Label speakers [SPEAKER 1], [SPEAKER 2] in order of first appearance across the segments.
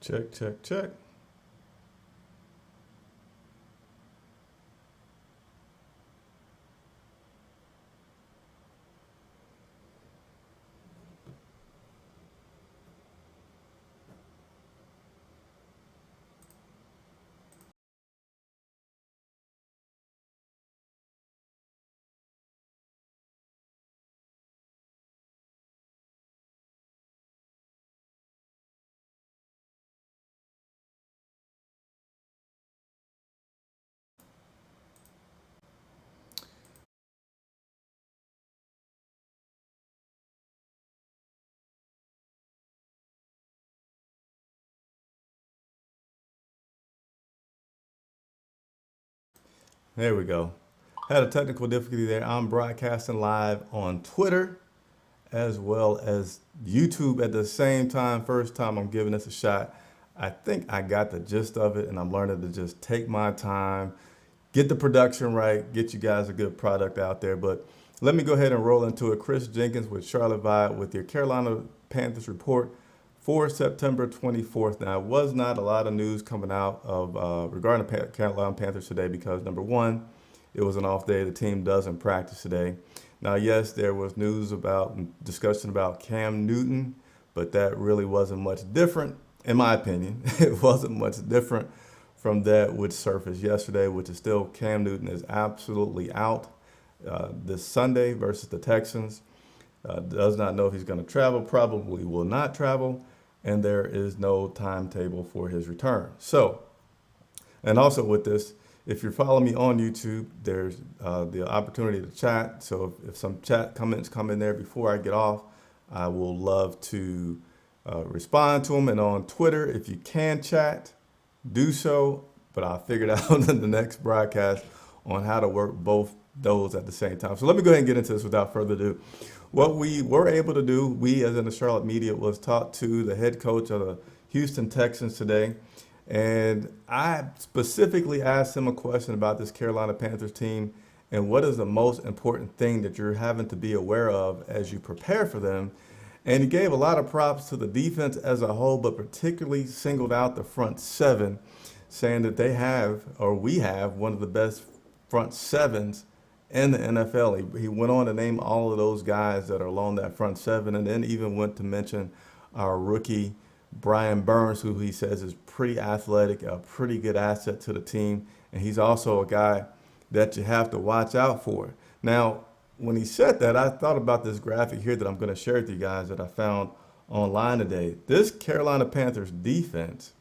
[SPEAKER 1] Check, check, check. There we go. Had a technical difficulty there. I'm broadcasting live on Twitter as well as YouTube at the same time. First time I'm giving this a shot. I think I got the gist of it, and I'm learning to just take my time, get the production right, get you guys a good product out there. But let me go ahead and roll into it. Chris Jenkins with Charlotte Vibe with your Carolina Panthers report for September 24th. Now, it was not a lot of news coming out of regarding the Carolina Panthers today because, number one, it was an off day. The team doesn't practice today. Now, yes, there was news about discussion about Cam Newton, but that really wasn't much different, in my opinion. It wasn't much different from that which surfaced yesterday, which is still Cam Newton is absolutely out this Sunday versus the Texans. Does not know if he's going to travel, probably will not travel, and there is no timetable for his return. So, and also with this, if you're following me on YouTube, there's the opportunity to chat. So if some chat comments come in there before I get off, I will love to respond to them. And on Twitter, if you can chat, do so. But I'll figure it out in the next broadcast on how to work both those at the same time. So let me go ahead and get into this without further ado. What we were able to do, we as in the Charlotte media, was talk to the head coach of the Houston Texans today. And I specifically asked him a question about this Carolina Panthers team and what is the most important thing that you're having to be aware of as you prepare for them. And he gave a lot of props to the defense as a whole, but particularly singled out the front seven, saying that they have, or we have, one of the best front sevens in the NFL. He went on to name all of those guys that are along that front seven, and then even went to mention our rookie, Brian Burns, who he says is pretty athletic, a pretty good asset to the team, and he's also a guy that you have to watch out for. Now, when he said that, I thought about this graphic here that I'm going to share with you guys that I found online today. This Carolina Panthers defense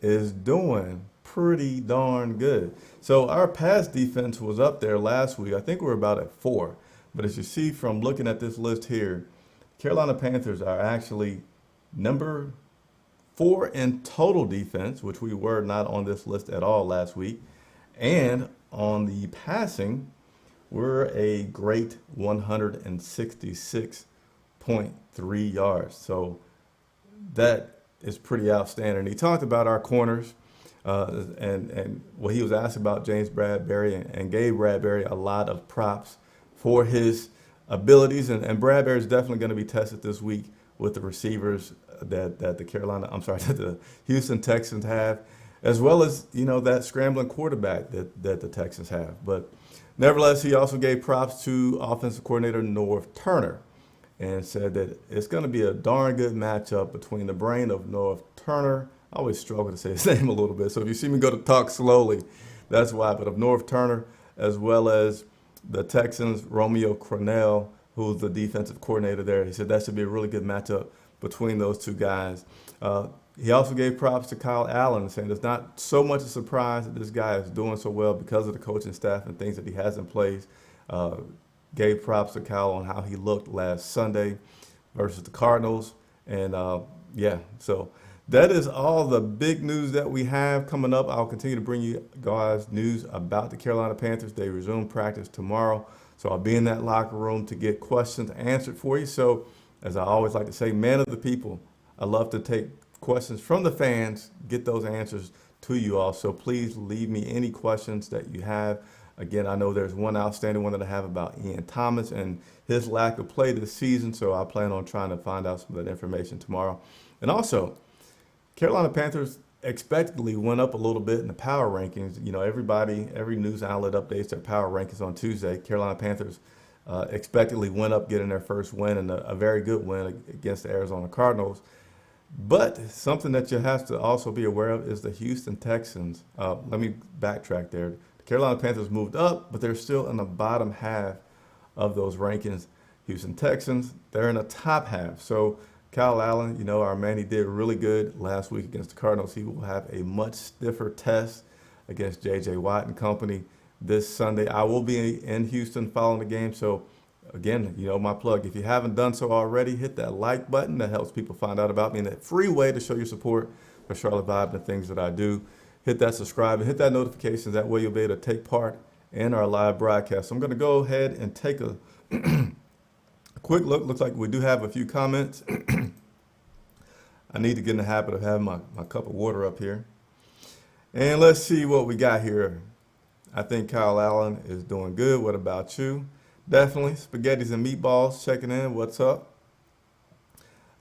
[SPEAKER 1] is doing pretty darn good. So our pass defense was up there last week. I think we're about at 4. But as you see from looking at this list here, Carolina Panthers are actually number 4 in total defense, which we were not on this list at all last week. And on the passing, we're a great 166.3 yards. So that is pretty outstanding. He talked about our corners, and what he was asked about James Bradbury, and gave Bradbury a lot of props for his abilities. And Bradbury is definitely going to be tested this week with the receivers that the that the Houston Texans have, as well as that scrambling quarterback that the Texans have. But nevertheless, he also gave props to offensive coordinator Norv Turner, and said that it's going to be a darn good matchup between the brain of Norv Turner. I always struggle to say his name a little bit, so if you see me go to talk slowly, that's why. But of Norv Turner, as well as the Texans' Romeo Crennel, who's the defensive coordinator there. He said that should be a really good matchup between those two guys. He also gave props to Kyle Allen, saying it's not so much a surprise that this guy is doing so well because of the coaching staff and things that he has in place. Gave props to Kyle on how he looked last Sunday versus the Cardinals. And so that is all the big news that we have coming up. I'll continue to bring you guys news about the Carolina Panthers. They resume practice tomorrow. So I'll be in that locker room to get questions answered for you. So as I always like to say, man of the people, I love to take questions from the fans, get those answers to you all. So please leave me any questions that you have. Again, I know there's one outstanding one that I have about Ian Thomas and his lack of play this season. So I plan on trying to find out some of that information tomorrow. And also, Carolina Panthers expectedly went up a little bit in the power rankings. You know, every news outlet updates their power rankings on Tuesday. Carolina Panthers expectedly went up, getting their first win and a very good win against the Arizona Cardinals. But something that you have to also be aware of is the Houston Texans. Let me backtrack there. The Carolina Panthers moved up, but they're still in the bottom half of those rankings. Houston Texans, they're in the top half. So Kyle Allen, you know, our man, he did really good last week against the Cardinals. He will have a much stiffer test against J.J. Watt and company this Sunday. I will be in Houston following the game. So again, you know, my plug, if you haven't done so already, hit that like button. That helps people find out about me, and that free way to show your support for Charlotte Vibe and the things that I do. Hit that subscribe and hit that notification. That way you'll be able to take part in our live broadcast. So I'm going to go ahead and take a quick look. Looks like we do have a few comments. I need to get in the habit of having my cup of water up here. And let's see what we got here. I think Kyle Allen is doing good. What about you? Definitely. Spaghettis and meatballs checking in. What's up?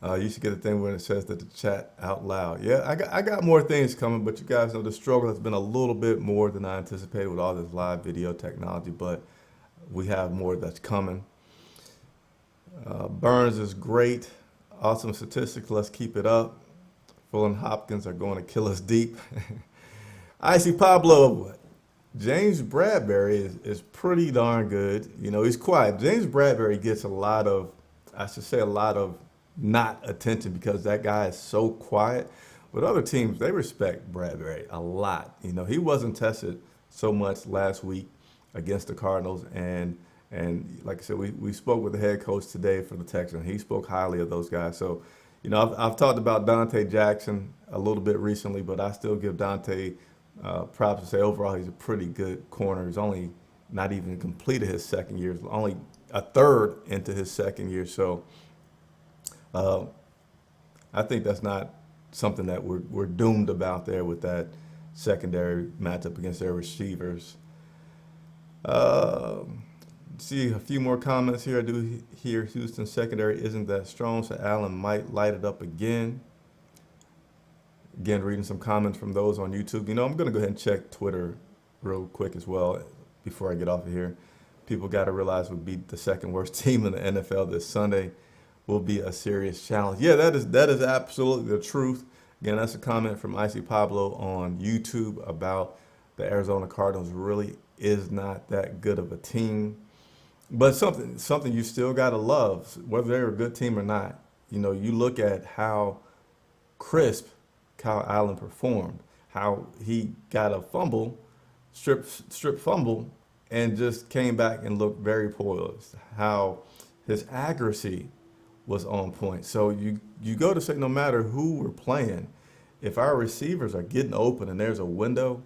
[SPEAKER 1] You should get a thing when it says that the chat out loud. Yeah, I got more things coming, but you guys know the struggle has been a little bit more than I anticipated with all this live video technology, but we have more that's coming. Burns is great. Awesome statistics. Let's keep it up. Full and Hopkins are going to kill us deep. Icy Pablo. James Bradbury is pretty darn good. You know, he's quiet. James Bradbury gets a lot of not attention because that guy is so quiet. But other teams, they respect Bradbury a lot. You know, he wasn't tested so much last week against the Cardinals. And like I said, we spoke with the head coach today for the Texans. He spoke highly of those guys. So, you know, I've talked about Dante Jackson a little bit recently, but I still give Dante props to say overall he's a pretty good corner. He's only not even completed his second year, only a third into his second year. So I think that's not something that we're doomed about there with that secondary matchup against their receivers. See a few more comments here. I do hear Houston's secondary isn't that strong, so Allen might light it up again. Again, reading some comments from those on YouTube. You know, I'm going to go ahead and check Twitter real quick as well before I get off of here. People got to realize we beat the second worst team in the NFL this Sunday. Will be a serious challenge. Yeah, that is absolutely the truth. Again, that's a comment from Icy Pablo on YouTube about the Arizona Cardinals really is not that good of a team. But something you still got to love, whether they're a good team or not. You know, you look at how crisp Kyle Allen performed, how he got a fumble, strip fumble, and just came back and looked very poised, how his accuracy was on point. So you go to say no matter who we're playing, if our receivers are getting open and there's a window,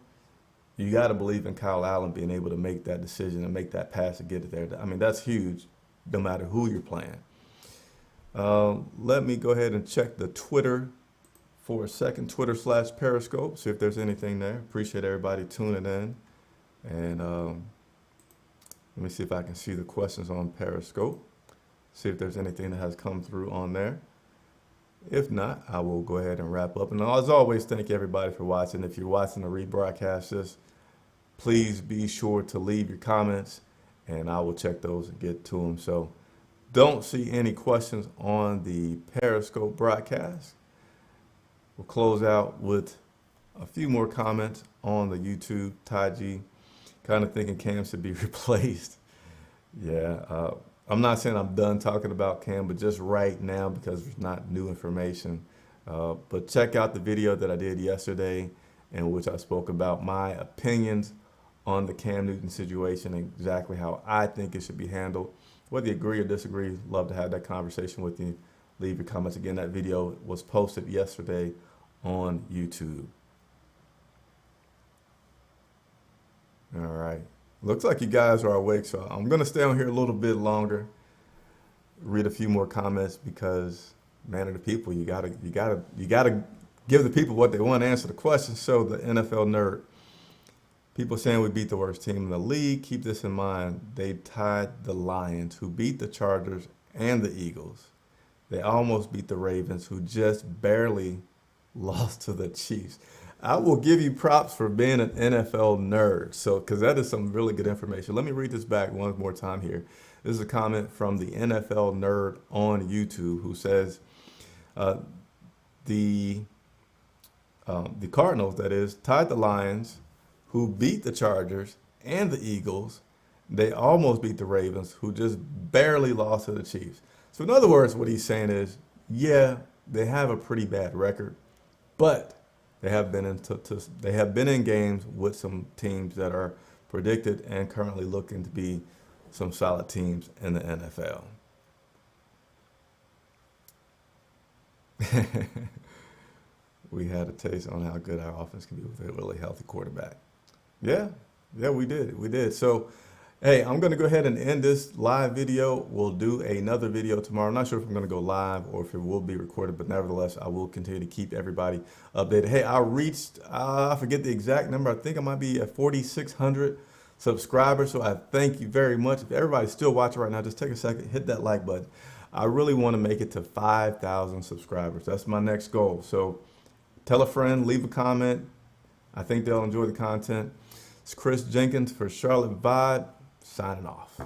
[SPEAKER 1] you got to believe in Kyle Allen being able to make that decision and make that pass and get it there. I mean, that's huge no matter who you're playing. Let me go ahead and check the Twitter for a second, Twitter/Periscope, see if there's anything there. Appreciate everybody tuning in. And let me see if I can see the questions on Periscope, see if there's anything that has come through on there. If not, I will go ahead and wrap up. And as always, thank everybody for watching. If you're watching the rebroadcast, just please be sure to leave your comments, and I will check those and get to them. So don't see any questions on the Periscope broadcast. We'll close out with a few more comments on the YouTube. Taji, kind of thinking Cam should be replaced. Yeah, I'm not saying I'm done talking about Cam, but just right now because there's not new information. But check out the video that I did yesterday in which I spoke about my opinions on the Cam Newton situation and exactly how I think it should be handled. Whether you agree or disagree, love to have that conversation with you. Leave your comments. Again, that video was posted yesterday on YouTube. All right. Looks like you guys are awake, so I'm going to stay on here a little bit longer, read a few more comments because, man of the people, you gotta give the people what they want, answer the questions. So the NFL nerd, people saying we beat the worst team in the league. Keep this in mind. They tied the Lions, who beat the Chargers and the Eagles. They almost beat the Ravens, who just barely lost to the Chiefs. I will give you props for being an NFL nerd. So, because that is some really good information. Let me read this back one more time here. This is a comment from the NFL nerd on YouTube who says uh, the the Cardinals, that is, tied the Lions, who beat the Chargers and the Eagles. They almost beat the Ravens, who just barely lost to the Chiefs. So, in other words, what he's saying is, yeah, they have a pretty bad record, but they have been they have been in games with some teams that are predicted and currently looking to be some solid teams in the NFL. We had a taste on how good our offense can be with a really healthy quarterback. Yeah, yeah, we did. We did. So, hey, I'm going to go ahead and end this live video. We'll do another video tomorrow. I'm not sure if I'm going to go live or if it will be recorded, but nevertheless, I will continue to keep everybody updated. Hey, I reached, I forget the exact number. I think I might be at 4,600 subscribers. So I thank you very much. If everybody's still watching right now, just take a second, hit that like button. I really want to make it to 5,000 subscribers. That's my next goal. So tell a friend, leave a comment. I think they'll enjoy the content. It's Chris Jenkins for Charlotte Vibe, signing off.